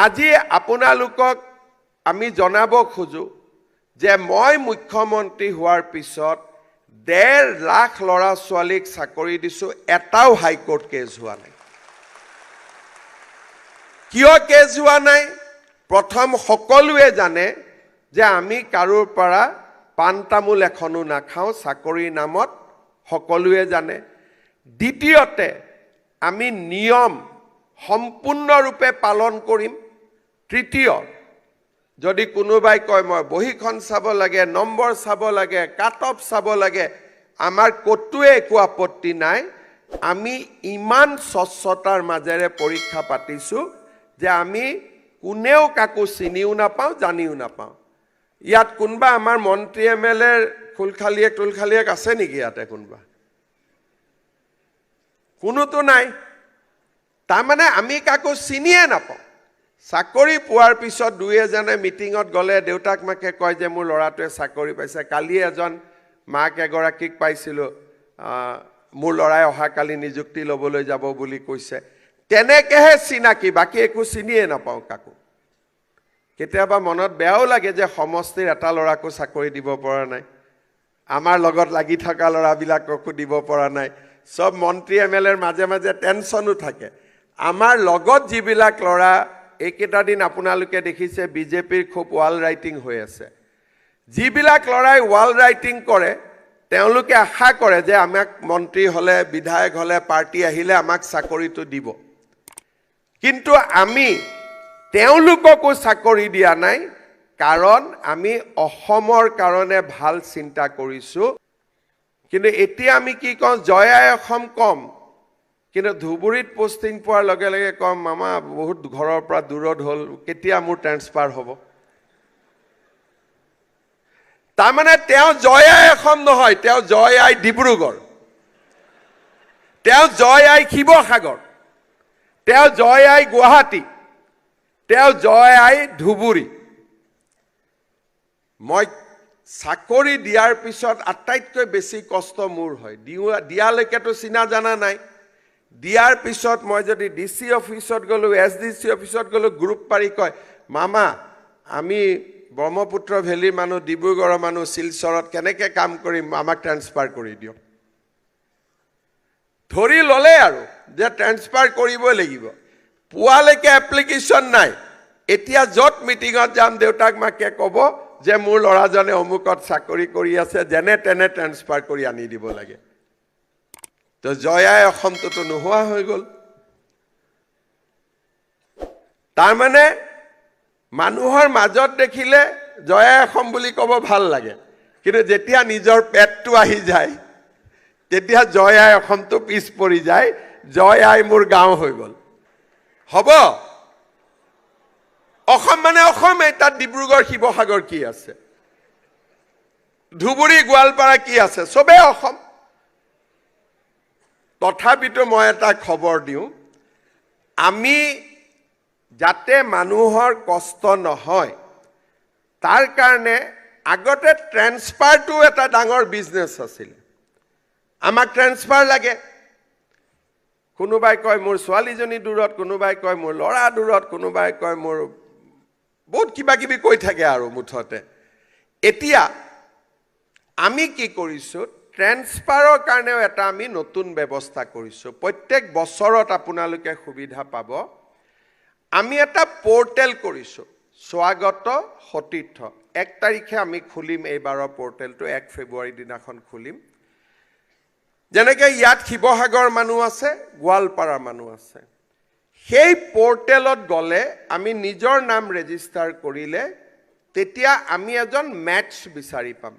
আজি আপোনালোকক আমি জনাব খোজো যে মই মুখ্যমন্ত্ৰী হোৱাৰ পিছত 1.5 লাখ ল'ৰা ছোৱালীক চাকৰি দিছো, এটাও হাইকোৰ্ট কেছ হোৱা নাই। কিয় কেছ হোৱা নাই? প্ৰথম সকলোৱে জানে যে আমি কাৰোৰ পৰা পাণ তামোল এখনো নাখাওঁ চাকৰিৰ নামত, সকলোৱে জানে। দ্বিতীয়তে আমি নিয়ম সম্পূৰ্ণৰূপে পালন কৰিম। তৃতীয়, যদি কোনোবাই কয় মই বহিখন চাব লাগে, নম্বৰ চাব লাগে, কাট অফ চাব লাগে, আমাৰ ক'তোৱে একো আপত্তি নাই। আমি ইমান স্বচ্ছতাৰ মাজেৰে পৰীক্ষা পাতিছোঁ যে আমি কোনেও কাকো চিনিও নাপাওঁ, জানিও নাপাওঁ। ইয়াত কোনোবা আমাৰ মন্ত্ৰী MLAৰ খুলখালিয়েক আছে নেকি ইয়াতে কোনোবা? কোনোতো নাই। তাৰমানে আমি কাকো চিনিয়ে নাপাওঁ। চাকৰি পোৱাৰ পিছত দুই এজনে মিটিঙত গ'লে দেউতাক মাকে কয় যে মোৰ ল'ৰাটোৱে চাকৰি পাইছে। কালি এজন মাক এগৰাকীক পাইছিলোঁ, মোৰ ল'ৰাই অহাকালি নিযুক্তি ল'বলৈ যাব বুলি কৈছে। তেনেকেহে চিনাকি, বাকী একো চিনিয়ে নাপাওঁ কাকো। কেতিয়াবা মনত বেয়াও লাগে যে সমষ্টিৰ এটা ল'ৰাকো চাকৰি দিব পৰা নাই, আমাৰ লগত লাগি থকা ল'ৰাবিলাককো দিব পৰা নাই। সব মন্ত্ৰী MLAৰ মাজে মাজে টেনশ্যনো থাকে। আমাৰ লগত যিবিলাক ল'ৰা এইকেইটা দিন আপোনালোকে দেখিছে বিজেপিৰ খুব ৱাল ৰাইটিং হৈ আছে। যিবিলাক ল'ৰাই ৱাল ৰাইটিং কৰে তেওঁলোকে আশা কৰে যে আমাক মন্ত্ৰী হ'লে, বিধায়ক হ'লে, পাৰ্টি আহিলে আমাক চাকৰিটো দিব। কিন্তু আমি তেওঁলোককো চাকৰি দিয়া নাই, কাৰণ আমি অসমৰ কাৰণে ভাল চিন্তা কৰিছোঁ। কিন্তু এতিয়া আমি কি কওঁ, জয় আই অসম কম, কিন্তু ধুবুৰীত পোষ্টিং পোৱাৰ লগে লগে কম মামা বহুত ঘৰৰ পৰা দূৰত হ'ল, কেতিয়া মোৰ ট্ৰেন্সফাৰ হ'ব? তাৰমানে তেওঁ জয় আই অসম নহয়, তেওঁ জয় আই ডিব্ৰুগড়, তেওঁ জয় আই শিৱসাগৰ, তেওঁ জয় আই গুৱাহাটী, তেওঁ জয় আই ধুবুৰী। মই চাকৰি দিয়াৰ পিছত আটাইতকৈ বেছি কষ্ট মোৰ হয়। দিয়ালৈকেতো চিনা জানা নাই। দিয়াৰ পিছত মই যদি DC অফিচত গ'লোঁ, SDC অফিচত গ'লোঁ, গ্ৰুপ পাৰি কয় মামা আমি ব্ৰহ্মপুত্ৰ ভেলীৰ মানুহ, ডিব্ৰুগড়ৰ মানুহ, শিলচৰত কেনেকৈ কাম কৰিম, আমাক ট্ৰেন্সফাৰ কৰি দিয়ক। ধৰি ল'লে আৰু যে ট্ৰেন্সফাৰ কৰিবই লাগিব। পোৱালৈকে এপ্লিকেশ্যন নাই। এতিয়া য'ত মিটিঙত যাম দেউতাক মাকে ক'ব যে মোৰ ল'ৰাজনে অমুকত চাকৰি কৰি আছে, যেনে তেনে ট্ৰেন্সফাৰ কৰি আনি দিব লাগে। তো জয় আই অসমটোতো নোহোৱা হৈ গ'ল। তাৰমানে মানুহৰ মাজত দেখিলে জয় আই অসম বুলি ক'ব ভাল লাগে, কিন্তু যেতিয়া নিজৰ পেটটো আহি যায় তেতিয়া জয় আই অসমটো পিছ পৰি যায়। জয় আই মোৰ গাঁও হৈ গ'ল। হ'ব? অসম মানে অসমেই, তাত ডিব্ৰুগড় শিৱসাগৰ কি আছে, ধুবুৰী গোৱালপাৰা কি আছে, চবেই অসম। তথাপিতো মই এটা খবৰ দিওঁ, আমি যাতে মানুহৰ কষ্ট নহয় তাৰ কাৰণে আগতে ট্ৰেন্সফাৰটো এটা ডাঙৰ বিজনেছ আছিল। আমাক ট্ৰেন্সফাৰ লাগে। কোনোবাই কয় মোৰ ছোৱালীজনী দূৰত, কোনোবাই কয় মোৰ ল'ৰা দূৰত, কোনোবাই কয় মোৰ বহুত কিবা কিবি কৈ থাকে আৰু মুঠতে। এতিয়া আমি কি কৰিছোঁ, ট্ৰেন্সফাৰৰ কাৰণেও এটা আমি নতুন ব্যৱস্থা কৰিছোঁ। প্ৰত্যেক বছৰত আপোনালোকে সুবিধা পাব। আমি এটা পৰ্টেল কৰিছোঁ, স্বাগত সতীৰ্থ। 1 তাৰিখে আমি খুলিম এইবাৰৰ পৰ্টেলটো, 1 ফেব্ৰুৱাৰী দিনাখন খুলিম। যেনেকৈ ইয়াত শিৱসাগৰ মানুহ আছে, গোৱালপাৰাৰ মানুহ আছে। সেই পৰ্টেলত গ'লে আমি নিজৰ নাম ৰেজিষ্টাৰ কৰিলে তেতিয়া আমি এজন মেটচ বিচাৰি পাম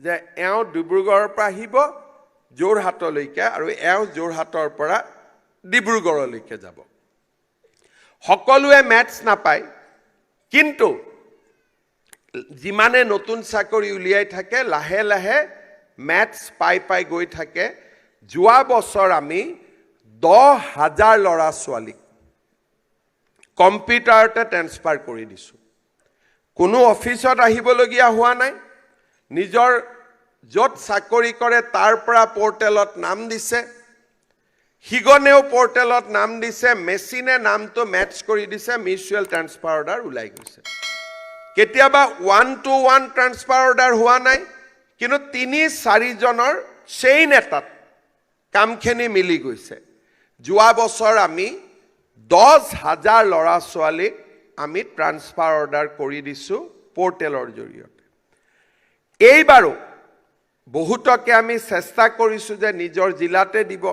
যে এওঁ ডিব্ৰুগড়ৰ পৰা আহিব যোৰহাটলৈকে আৰু এওঁ যোৰহাটৰ পৰা ডিব্ৰুগড়লৈকে যাব। সকলোৱে মেটচ নাপায়, কিন্তু যিমানে নতুন চাকৰি উলিয়াই থাকে লাহে লাহে মেটচ পাই গৈ থাকে। যোৱা বছৰ আমি 10,000 ল'ৰা ছোৱালীক কম্পিউটাৰতে ট্ৰেন্সফাৰ কৰি দিছোঁ। কোনো অফিচত আহিবলগীয়া হোৱা নাই। নিজৰ য'ত চাকৰি কৰে তাৰ পৰা পৰ্টেলত নাম দিছে। সিগনেও পৰ্টেলত নাম দিছে, মেচিনে নামটো মেটচ কৰি দিছে, মিউচুৱেল ট্ৰান্সফাৰ অৰ্ডাৰ ওলাই গৈছে। কেতিয়াবা 1-to-1 ট্ৰান্সফাৰ অৰ্ডাৰ হোৱা নাই, কিন্তু 3-4 জনৰ চেইন এটাত কামখিনি মিলি গৈছে। যোৱা বছৰ আমি 10,000 ল'ৰা ছোৱালীক আমি ট্ৰান্সফাৰ অৰ্ডাৰ কৰি দিছোঁ পৰ্টেলৰ জৰিয়তে। এইবাৰো বহুতকে আমি চেষ্টা কৰিছোঁ যে নিজৰ জিলাতে দিব,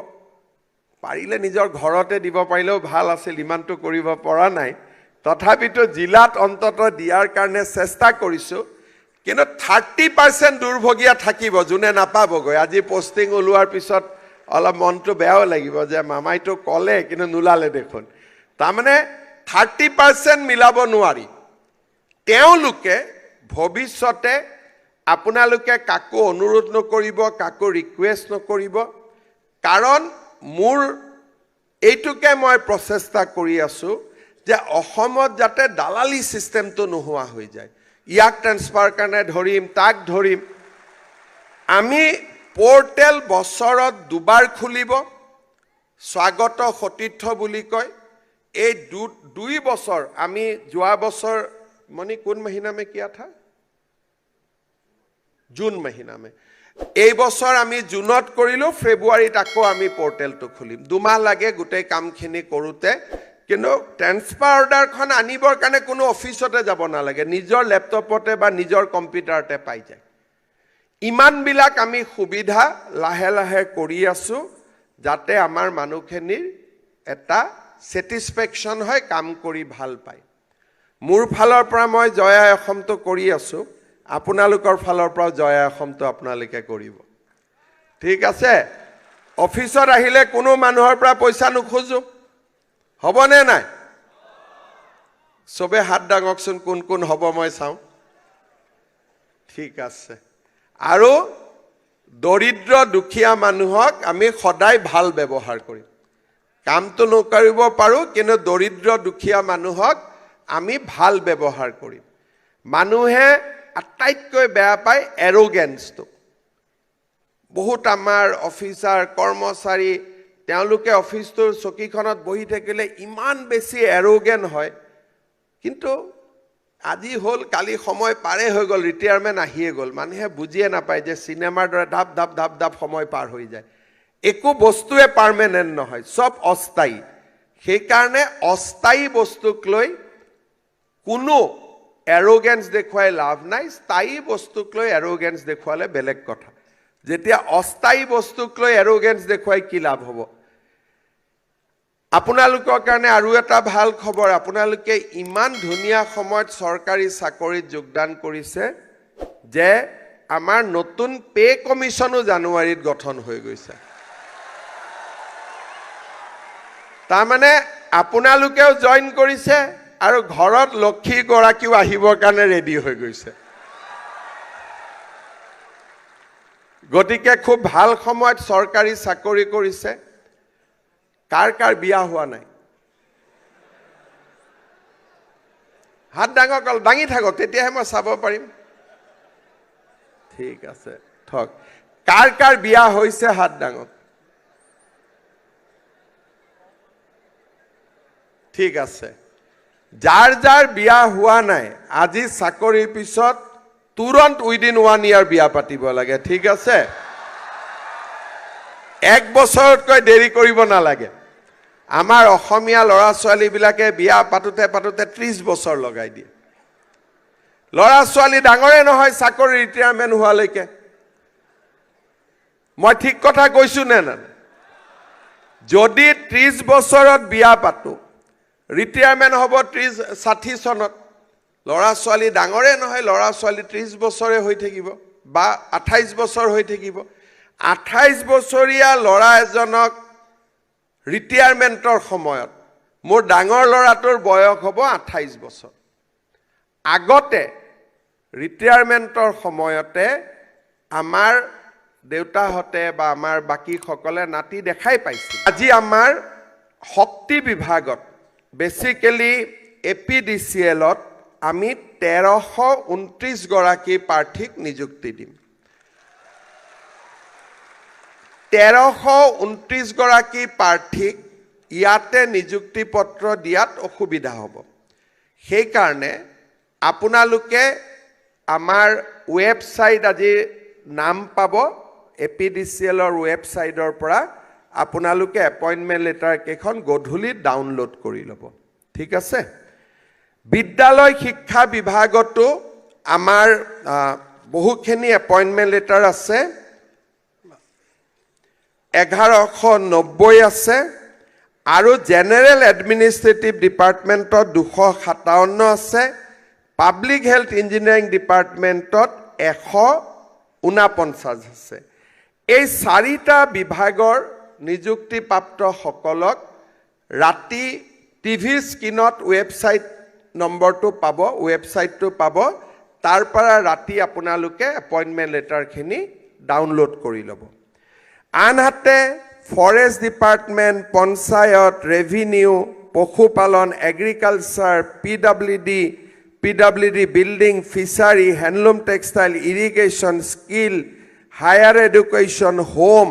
পাৰিলে নিজৰ ঘৰতে দিব পাৰিলেও ভাল আছিল, ইমানটো কৰিব পৰা নাই। তথাপিতো জিলাত অন্তত দিয়াৰ কাৰণে চেষ্টা কৰিছোঁ। কিন্তু 30% দুৰ্ভগীয়া থাকিব যোনে নাপাবগৈ। আজি পষ্টিং ওলোৱাৰ পিছত অলপ মনটো বেয়াও লাগিব যে মামাইটো ক'লে কিন্তু নোলালে দেখোন। তাৰমানে 30% মিলাব নোৱাৰি। তেওঁলোকে ভৱিষ্যতে আপোনালোকে কাকো অনুৰোধ নকৰিব, কাকো ৰিকুৱেষ্ট নকৰিব, কাৰণ মোৰ এইটোকে মই প্ৰচেষ্টা কৰি আছোঁ যে অসমত যাতে দালালি ছিষ্টেমটো নোহোৱা হৈ যায়। ইয়াক ট্ৰেন্সফাৰ কাৰণে ধৰিম, তাক ধৰিম। আমি পৰ্টেল বছৰত 2বাৰ খুলিব, স্বাগত সতীৰ্থ বুলি কয়। এই 2 বছৰ আমি যোৱা বছৰ মনি কোন মহিনা মে কিয়া থা? জুন মহিনা মে। এই বছৰ আমি জুনত কৰিলোঁ, ফেব্ৰুৱাৰীত আকৌ আমি পৰ্টেলটো খুলিম। 2 মাহ লাগে গোটেই কামখিনি কৰোঁতে। কিন্তু ট্ৰেন্সফাৰ অৰ্ডাৰখন আনিবৰ কাৰণে কোনো অফিচতে যাব নালাগে, নিজৰ লেপটপতে বা নিজৰ কম্পিউটাৰতে পাই যায়। ইমানবিলাক আমি সুবিধা লাহে লাহে কৰি আছোঁ যাতে আমাৰ মানুহখিনিৰ এটা ছেটিছফেকশ্যন হয়, কাম কৰি ভাল পায়। মোৰ ফালৰ পৰা মই জয় আই অসমটো কৰি আছোঁ, আপোনালোকৰ ফালৰ পৰাও জয় আই অসমটো আপোনালোকে কৰিব। ঠিক আছে? অফিচত আহিলে কোনো মানুহৰ পৰা পইচা নোখোজো, হ'বনে নাই? চবে হাত দাঙকচোন, কোন কোন হ'ব মই চাওঁ। ঠিক আছে। আৰু দৰিদ্ৰ দুখীয়া মানুহক আমি সদায় ভাল ব্যৱহাৰ কৰিম। কামটো নকৰিব পাৰোঁ, কিন্তু দৰিদ্ৰ দুখীয়া মানুহক আমি ভাল ব্যৱহাৰ কৰিম। মানুহে আটাইতকৈ বেয়া পায় এৰোগেন্সটো। বহুত আমাৰ অফিচাৰ কৰ্মচাৰী তেওঁলোকে অফিচটোৰ চকীখনত বহি থাকিলে ইমান বেছি এৰোগেন্ট হয়, কিন্তু আজি হ'ল কালি সময় পাৰে হৈ গ'ল, ৰিটায়াৰমেণ্ট আহিয়ে গ'ল। মানুহে বুজিয়ে নাপায় যে চিনেমাৰ দৰে ধাপ ধাপ ধাপ ধাপ সময় পাৰ হৈ যায়। একো বস্তুৱে পাৰ্মানেণ্ট নহয়, চব অস্থায়ী। সেইকাৰণে অস্থায়ী বস্তুক লৈ কোনো এৰোগেন্স দেখুৱাই লাভ নাই, স্থায়ী বস্তুক লৈ এৰোগেন্স দেখুৱালে বেলেগ কথা। যেতিয়া অস্থায়ী বস্তুক লৈ এৰোগেন্স দেখুৱাই কি লাভ হ'ব? আপোনালোকৰ কাৰণে আৰু এটা ভাল খবৰ, আপোনালোকে ইমান ধুনীয়া সময়ত চৰকাৰী চাকৰিত যোগদান কৰিছে যে আমাৰ নতুন পে কমিশ্যনো জানুৱাৰীত গঠন হৈ গৈছে। তাৰমানে আপোনালোকেও জইন কৰিছে আৰু ঘৰত লক্ষী গৰাকীও আহিবৰ কাৰণে ৰেডি হৈ গৈছে। গতিকে খুব ভাল সময়ত চৰকাৰী চাকৰি কৰিছে। কাৰ কাৰ বিয়া হোৱা নাই? হাত ডাঙক, দাঙি থাকক, তেতিয়াহে মই চাব পাৰিম। ঠিক আছে, থক। কাৰ কাৰ বিয়া হৈছে হাত ডাঙক। ঠিক আছে। যাৰ যাৰ বিয়া হোৱা নাই, আজি চাকৰিৰ পিছত তুৰন্ত উইদিন 1 year বিয়া পাতিব লাগে। ঠিক আছে? 1 বছৰতকৈ দেৰি কৰিব নালাগে। আমাৰ অসমীয়া ল'ৰা ছোৱালীবিলাকে বিয়া পাতোতে পাতোতে 30 বছৰ লগাই দিয়ে। ল'ৰা ছোৱালী ডাঙৰে নহয় চাকৰি ৰিটায়াৰমেণ্ট হোৱালৈকে। মই ঠিক কথা কৈছো নে না? যদি 30 বছৰত বিয়া পাতো, ৰিটায়াৰমেণ্ট হ'ব 60 চনত। ল'ৰা ছোৱালী ডাঙৰে নহয়, ল'ৰা ছোৱালী 30 বছৰে হৈ থাকিব বা 28 বছৰ হৈ থাকিব। 28 বছৰীয়া ল'ৰা এজনক ৰিটায়াৰমেণ্টৰ সময়ত মোৰ ডাঙৰ ল'ৰাটোৰ বয়স হ'ব 28 বছৰ। আগতে ৰিটায়াৰমেণ্টৰ সময়তে আমাৰ দেউতাহঁতে বা আমাৰ বাকীসকলে নাতি দেখাই পাইছিল। আজি আমাৰ শক্তি বিভাগত বেচিকেলি APDCLত আমি 1329 গৰাকী প্ৰাৰ্থীক নিযুক্তি দিম। 1329 গৰাকী প্ৰাৰ্থীক ইয়াতে নিযুক্তি পত্ৰ দিয়াত অসুবিধা হ'ব সেই কাৰণে আপোনালোকে আমাৰ ৱেবছাইট আজি নাম পাব এপিডিচিএলৰ ৱেবছাইটৰ পৰা আপোনালোকে এপইণ্টমেণ্ট লেটাৰ কেইখন গধূলি ডাউনলোড কৰি ল'ব ঠিক আছে বিদ্যালয় শিক্ষা বিভাগতো আমাৰ বহুখিনি এপইণ্টমেণ্ট লেটাৰ আছে 1190 আছে আৰু জেনেৰেল এডমিনিষ্ট্ৰেটিভ ডিপাৰ্টমেণ্টত 257 আছে পাব্লিক হেল্থ ইঞ্জিনিয়াৰিং ডিপাৰ্টমেণ্টত 149 আছে এই চাৰিটা বিভাগৰ নিযুক্তিপ্ৰাপ্তসকলক ৰাতি টিভি স্ক্ৰীনত ৱেবছাইট নম্বৰটো পাব ৱেবছাইটটো পাব তাৰ পৰা ৰাতি আপোনালোকে এপইণ্টমেণ্ট লেটাৰখিনি ডাউনলোড কৰি ল'ব আনহাতে ফৰেষ্ট ডিপাৰ্টমেণ্ট পঞ্চায়ত ৰেভিনিউ পশুপালন agriculture PWD building fishery handloom textile irrigation skill higher education home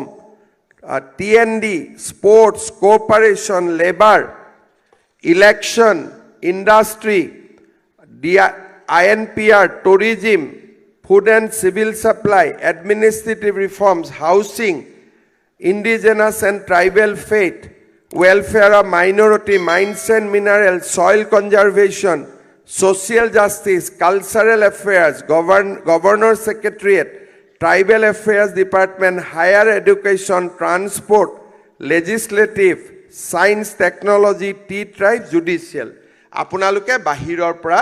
টি&ডি sports corporation labour election industry INPR tourism food and civil supply administrative reforms housing indigenous and tribal faith welfare of minority mines and minerals soil conservation social justice cultural affairs governor secretariat tribal affairs department higher education transport legislative science technology tea tribe judicial আপোনালোকে বাহিৰৰ পৰা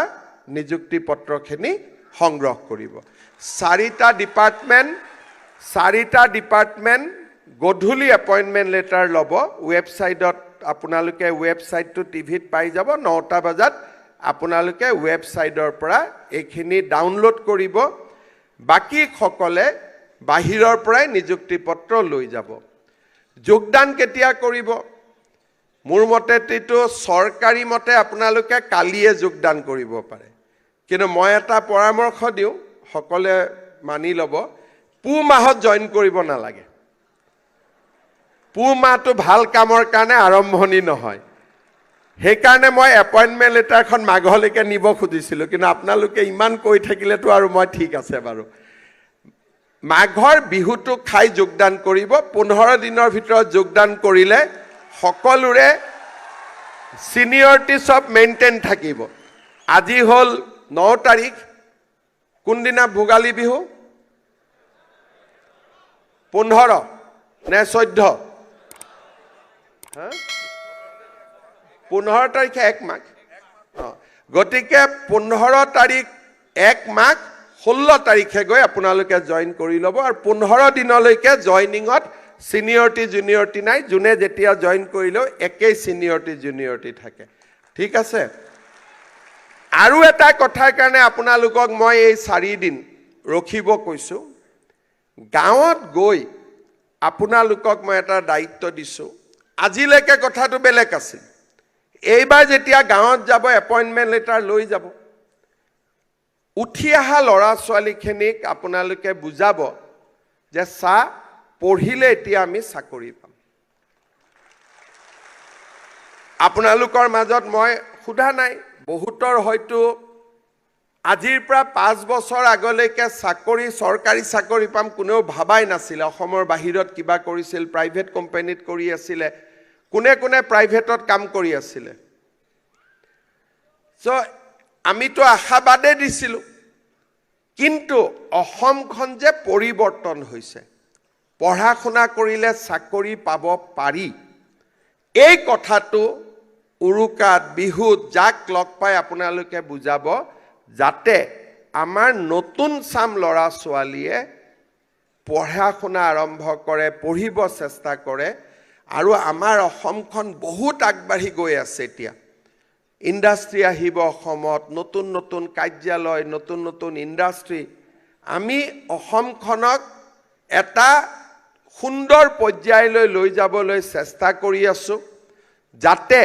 নিযুক্তি পত্ৰখিনি সংগ্ৰহ কৰিব চাৰিটা department গধূলি appointment letter ল'ব ৱেবছাইটত আপোনালোকে ৱেবছাইটটো টিভিত পাই যাব 9টা বজাত আপোনালোকে ৱেবছাইটৰ পৰা এইখিনি ডাউনলোড কৰিব বাকি সকলে বাহিৰৰ পৰাই নিযুক্তি পত্ৰ লৈ যাব যোগদান কেতিয়া কৰিব মোৰ মতেটো চৰকাৰী মতে আপোনালোকে কালিয়ে যোগদান কৰিব পাৰে কিন্তু মই এটা পৰামৰ্শ দিওঁ সকলে মানি ল'ব পুহ মাহত জয়েন কৰিব নালাগে পুহ মাহটো ভাল কামৰ কাৰণে আৰম্ভণি নহয় সেই কাৰণে মই এপইণ্টমেণ্ট লেটাৰখন মাঘলৈকে নিব খুজিছিলোঁ কিন্তু আপোনালোকে ইমান কৈ থাকিলেতো আৰু মই ঠিক আছে বাৰু মাঘৰ বিহুটো খাই যোগদান কৰিব 15 দিনৰ ভিতৰত যোগদান কৰিলে সকলোৰে সিনিয়ৰিটি সব মেইনটেইন থাকিব আজি হল 9 তাৰিখ কোনদিনা ভোগালী বিহু 15 নে 14 15 তাৰিখে 1 মাঘ গতিকে 15 তাৰিখ 1 মাঘ 16 তাৰিখে গৈ আপোনালোকে জয়েন কৰি ল'ব আৰু 15 দিনলৈকে জয়েনিঙত সিনিয়ৰিটি জুনিয়ৰিটি নাই যোনে যেতিয়া জয়েন কৰিলেও একেই সিনিয়ৰিটি জুনিয়ৰিটি থাকে ঠিক আছে আৰু এটা কথাৰ কাৰণে আপোনালোকক মই এই 4 দিন ৰখিব কৈছো গাঁৱত গৈ আপোনালোকক মই এটা দায়িত্ব দিছো আজিলৈকে কথাটো বেলেগ আছিল এইবাৰ যেতিয়া গাঁৱত যাব এপইণ্টমেণ্ট লেটাৰ লৈ যাব উঠি অহা ল'ৰা ছোৱালীখিনিক আপোনালোকে বুজাব যে পঢ়িলে এতিয়া আমি চাকৰি পাম আপোনালোকৰ মাজত মই খুদা নাই বহুতৰ হয়তো আজিৰ পৰা 5 বছৰ আগলৈকে চাকৰি চৰকাৰী চাকৰি পাম কোনেও ভাবাই নাছিল অসমৰ বাহিৰত কিবা কৰিছিল প্ৰাইভেট কোম্পানীত কৰি আছিল কোনে প্ৰাইভেটত কাম কৰি আছিল সো আমিতো আশাবাদে দিছিল কিন্তু অসমখন যে পৰিৱৰ্তন হৈছে পঢ়া শুনা কৰিলে চাকৰি পাব পাৰি এই কথাটো উৰুকাত বিহুত যাক লগ পাই আপোনালোকে বুজাব যাতে আমাৰ নতুন চাম ল'ৰা ছোৱালীয়ে পঢ়া শুনা আৰম্ভ কৰে পঢ়িব চেষ্টা কৰে আৰু আমাৰ অসমখন বহুত আগবাঢ়ি গৈ আছে এতিয়া ইণ্ডাষ্ট্ৰি আহিব অসমত নতুন কাৰ্যালয় নতুন ইণ্ডাষ্ট্ৰি আমি অসমখনক এটা সুন্দৰ পৰ্যায়লৈ লৈ যাবলৈ চেষ্টা কৰি আছো যাতে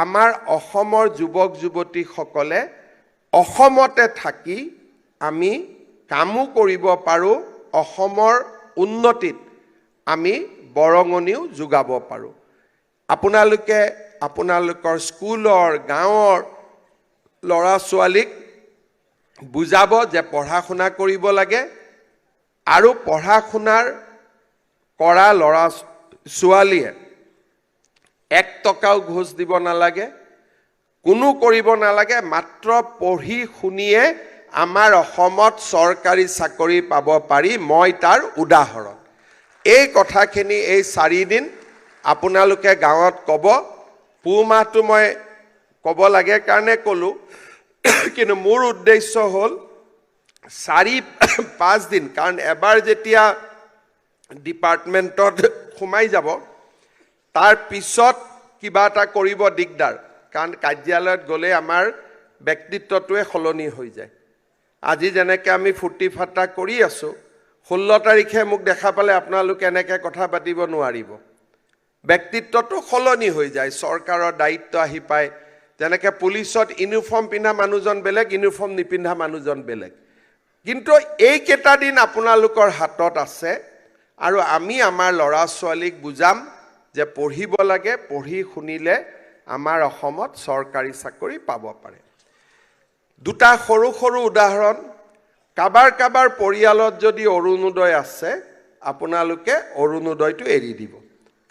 আমাৰ অসমৰ যুৱক যুৱতীসকলে অসমতে থাকি আমি কামো কৰিব পাৰো অসমৰ উন্নতিত আমি বৰঙনিও যোগাব পাৰোঁ। আপোনালোকে আপোনালোকৰ স্কুলৰ গাঁৱৰ ল'ৰা ছোৱালীক বুজাব যে পঢ়া শুনা কৰিব লাগে আৰু পঢ়া শুনাৰ কৰা ল'ৰা ছোৱালীয়ে 1 টকাও ঘোষ দিব নালাগে, কোনো কৰিব নালাগে, মাত্ৰ পঢ়ি শুনিয়ে আমাৰ অসমত চৰকাৰী চাকৰি পাব পাৰি। মই তাৰ উদাহৰণ। এই কথাখিনি এই 4 দিন আপোনালোকে গাঁৱত ক'ব। পুহ মাহটো মই ক'ব লাগে কাৰণে ক'লোঁ, কিন্তু মোৰ উদ্দেশ্য হ'ল 4-5 দিন, কাৰণ এবাৰ যেতিয়া ডিপাৰ্টমেণ্টত সোমাই যাব তাৰ পিছত কিবা এটা কৰিব দিগদাৰ, কাৰণ কাৰ্যালয়ত গ'লে আমাৰ ব্যক্তিত্বটোৱে সলনি হৈ যায়। আজি যেনেকৈ আমি ফূৰ্তি ফাৰ্তা কৰি আছোঁ, 16 তাৰিখে মোক দেখা পালে আপোনালোকে এনেকৈ কথা পাতিব নোৱাৰিব। ব্যক্তিত্বটো সলনি হৈ যায়, চৰকাৰৰ দায়িত্ব আহি পায়। যেনেকৈ পুলিচত ইউনিফৰ্ম পিন্ধা মানুহজন বেলেগ, ইউনিফৰ্ম নিপিন্ধা মানুহজন বেলেগ। কিন্তু এইকেইটা দিন আপোনালোকৰ হাতত আছে আৰু আমি আমাৰ ল'ৰা ছোৱালীক বুজাম যে পঢ়িব লাগে, পঢ়ি শুনিলে আমাৰ অসমত চৰকাৰী চাকৰি পাব পাৰে। দুটা সৰু সৰু উদাহৰণ। কাবাৰ পৰিয়ালত যদি অৰুণোদয় আছে, আপোনালোকে অৰুণোদয়টো এৰি দিব,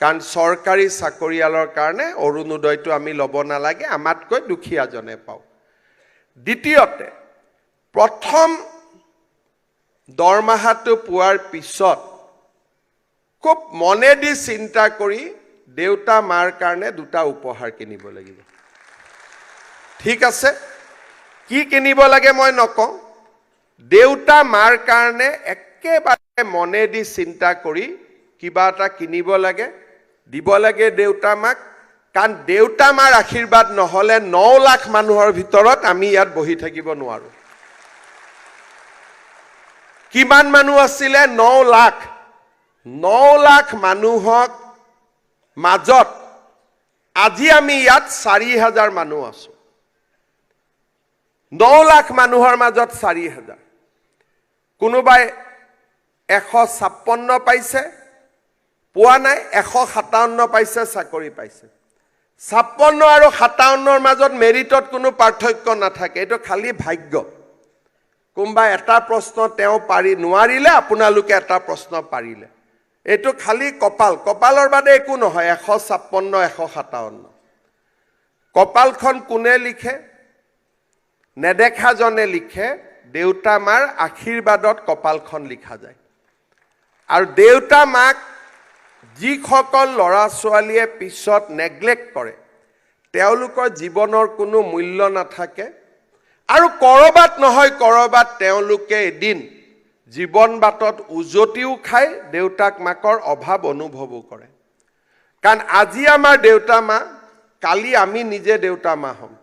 কাৰণ চৰকাৰী চাকৰিয়ালৰ কাৰণে অৰুণোদয়টো আমি ল'ব নালাগে, আমাতকৈ দুখীয়াজনে পাওঁ। দ্বিতীয়তে, প্ৰথম দৰমহাটো পোৱাৰ পিছত খুব মনেদি চিন্তা কৰি দেউতা মাৰ কাৰণে 2টা উপহাৰ কিনিব লাগিব। ঠিক আছে, কি কিনিব লাগে মই নকওঁ, দেউতা মাৰ কাৰণে একেবাৰে মনেদি চিন্তা কৰি কিবা এটা কিনিব লাগে, দিব লাগে দেউতা মাক। কাৰণ দেউতা মাৰ আশীৰ্বাদ নহ'লে 9 লাখ মানুহৰ ভিতৰত আমি ইয়াত বহি থাকিব নোৱাৰোঁ। কিমান মানুহ আছিলে? 9 লাখ। 9 লাখ মানুহক মাজত আজি আমি ইয়াত 4,000 মানুহ আছো। 9 লাখ মানুহৰ মাজত 4,000। কোনোবাই 156 পাইছে, পোৱা নাই, 157 পাইছে, চাকৰি পাইছে। 56 আৰু 57ৰ মাজত মেৰিটত কোনো পাৰ্থক্য নাথাকে, এইটো খালি ভাগ্য। কোনোবা এটা প্ৰশ্ন তেওঁ পাৰি নোৱাৰিলে, আপোনালোকে এটা প্ৰশ্ন পাৰিলে, এইটো খালি কপাল। কপালৰ বাদে একো নহয়। 156, 157 কপালখন কোনে লিখে? নেদেখাজনে লিখে। দেউতা মাৰ আশীৰ্বাদত কপালখন লিখা যায়। আৰু দেউতা মাক যিসকল ল'ৰা ছোৱালীয়ে পিছত নেগলেক্ট কৰে, তেওঁলোকৰ জীৱনৰ কোনো মূল্য নাথাকে। আৰু কৰবাত নহয় কৰবাত তেওঁলোকে এদিন জীৱন বাটত উজতিও খায়, দেউতাক মাকৰ অভাৱ অনুভৱো কৰে। কাৰণ আজি আমাৰ দেউতা মা, কালি আমি নিজে দেউতা মা হ'ম।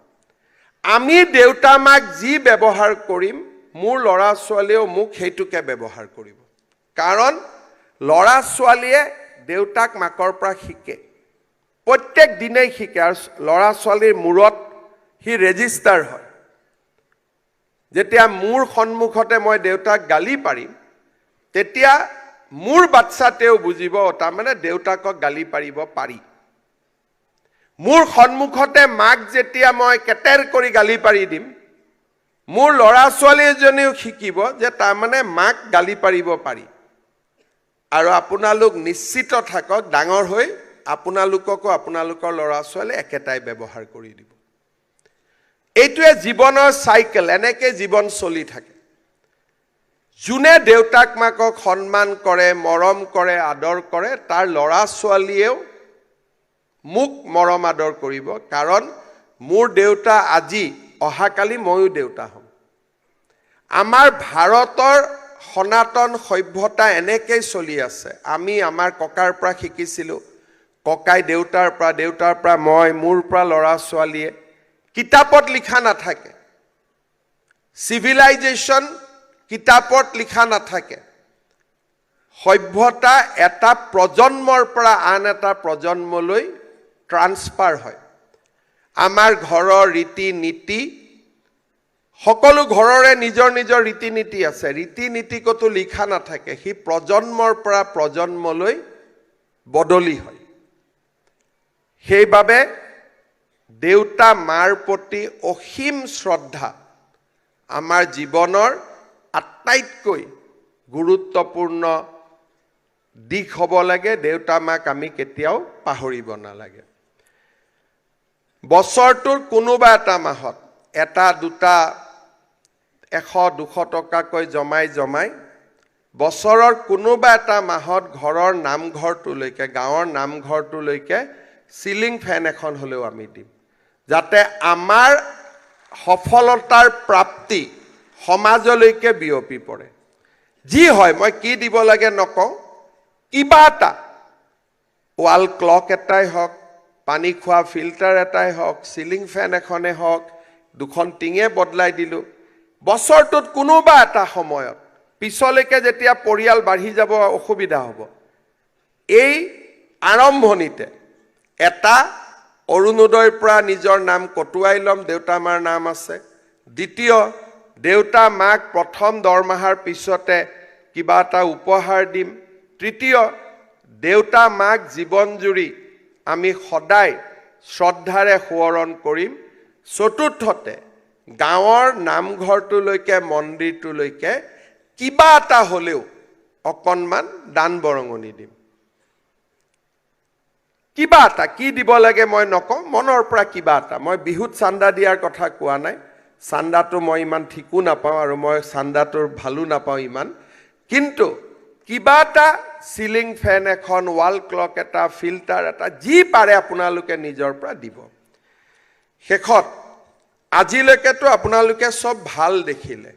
আমি দেউতা মাক যি ব্যৱহাৰ কৰিম, মোৰ ল'ৰা ছোৱালীয়েও মোক সেইটোকে ব্যৱহাৰ কৰিব। কাৰণ ল'ৰা ছোৱালীয়ে দেউতাক মাকৰ পৰা শিকে, প্ৰত্যেক দিনেই শিকে। আৰু ল'ৰা ছোৱালীৰ মূৰত সি ৰেজিষ্টাৰ হয়। যেতিয়া মোৰ সন্মুখতে মই দেউতাক গালি পাৰিম, তেতিয়া মোৰ বাচ্চাতেও বুজিব, তাৰমানে দেউতাকক গালি পাৰিব পাৰি। মোৰ সন্মুখতে মাক যেতিয়া মই কেটেৰ কৰি গালি পাৰি দিম, মোৰ ল'ৰা ছোৱালী এজনেও শিকিব যে তাৰমানে মাক গালি পাৰিব পাৰি। আৰু আপোনালোক নিশ্চিত থাকক, ডাঙৰ হৈ আপোনালোককো আপোনালোকৰ ল'ৰা ছোৱালী একেটাই ব্যৱহাৰ কৰি দিব। এইটোৱে জীৱনৰ চাইকেল, এনেকৈ জীৱন চলি থাকে। যোনে দেউতাক মাকক সন্মান কৰে, মৰম কৰে, আদৰ কৰে, তাৰ ল'ৰা ছোৱালীয়েও মোক মৰম আদৰ কৰিব। কাৰণ মোৰ দেউতা আজি, অহাকালি ময়ো দেউতা হ'ম। আমাৰ ভাৰতৰ সনাতন সভ্যতা এনেকৈ চলি আছে। আমি আমাৰ ককাৰ পৰা শিকিছিলোঁ, ককাই দেউতাৰ পৰা, দেউতাৰ পৰা মই, মোৰ পৰা ল'ৰা ছোৱালীয়ে। কিতাপত লিখা নাথাকে, চিভিলাইজেশ্যন কিতাপত লিখা নাথাকে। সভ্যতা এটা প্ৰজন্মৰ পৰা আন এটা প্ৰজন্মলৈ ট্ৰান্সফাৰ হয়। আমাৰ ঘৰৰ ৰীতি নীতি, সকলো ঘৰৰে নিজৰ নিজৰ ৰীতি নীতি আছে। ৰীতি নীতি ক'তো লিখা নাথাকে, সি প্ৰজন্মৰ পৰা প্ৰজন্মলৈ বদলি হয়। সেইবাবে দেউতা মাৰ প্ৰতি অসীম শ্ৰদ্ধা আমাৰ জীৱনৰ আটাইতকৈ গুৰুত্বপূৰ্ণ দিশ হ'ব লাগে। দেউতা মাক আমি কেতিয়াও পাহৰিব নালাগে। বছৰটোৰ কোনোবা এটা মাহত এটা দুটা 100-200 টকাকৈ জমাই বছৰৰ কোনোবা এটা মাহত ঘৰৰ নামঘৰটোলৈকে, গাঁৱৰ নামঘৰটোলৈকে চিলিং ফেন এখন হ'লেও আমি দিম, যাতে আমাৰ সফলতাৰ প্ৰাপ্তি সমাজলৈকে বিয়পি পৰে। যি হয়, মই কি দিব লাগে নকওঁ, কিবা এটা ৱাল ক্লক এটাই হওক, পানী খোৱা ফিল্টাৰ এটাই হওক, চিলিং ফেন এখনে হওক, 2খন টিঙে বদলাই দিলোঁ। বছৰটোত কোনোবা এটা সময়ত, পিছলৈকে যেতিয়া পৰিয়াল বাঢ়ি যাব অসুবিধা হ'ব, এই আৰম্ভণিতে এটা অৰুণোদয়ৰ পৰা নিজৰ নাম কটুৱাই ল'ম, দেউতা মাৰ নাম আছে। দ্বিতীয়, দেউতা মাক প্ৰথম দৰমহাৰ পিছতে কিবা এটা উপহাৰ দিম। তৃতীয়, দেউতা মাক জীৱনজুৰি আমি সদায় শ্ৰদ্ধাৰে সোঁৱৰণ কৰিম। চতুৰ্থতে, গাঁৱৰ নামঘৰটোলৈকে, মন্দিৰটোলৈকে কিবা এটা হ'লেও অকণমান দান বৰঙণি দিম। কিবা এটা, কি দিব লাগে মই নকওঁ, মনৰ পৰা কিবা এটা। মই বিহুত চান্দা দিয়াৰ কথা কোৱা নাই, চান্দাটো মই ইমান ঠিকো নাপাওঁ আৰু মই চান্দাটোৰ ভালো নাপাওঁ ইমান। কিন্তু কিবা এটা, চিলিং ফেন এখন, ৱাল ক্লক এটা, ফিল্টাৰ এটা, যি পাৰে আপোনালোকে নিজৰ পৰা দিব। শেষত, আজিলৈকেতো আপোনালোকে চব ভাল দেখিলে,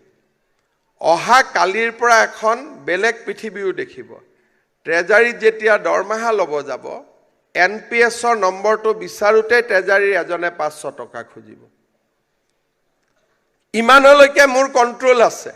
অহা কালিৰ পৰা এখন বেলেগ পৃথিৱীও দেখিব। ট্ৰেজাৰীত যেতিয়া দৰমহা ল'ব যাব, NPS-ৰ নম্বৰটো বিচাৰোঁতে ট্ৰেজাৰীৰ এজনে 500 টকা খুজিব। ইমানলৈকে মোৰ কণ্ট্ৰল আছে।